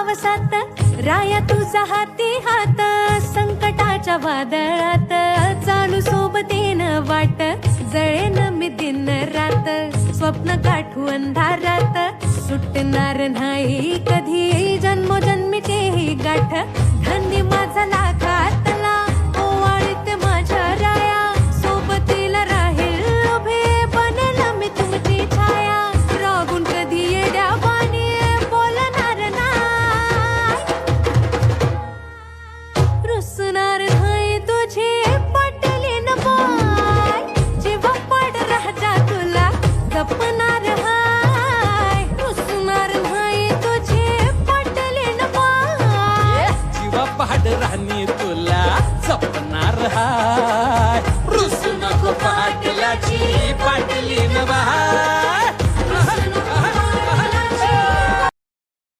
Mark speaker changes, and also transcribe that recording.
Speaker 1: पावसात राया तुझा हाती हात, संकटाच्या वादळात चालू सोबतीनं वाट, जळेन मी दिन रात, स्वप्न गाठू अंधारात, सुटणार नाही कधी जन्मोजन्मीची ही गाठ, धन्य माझा लाखात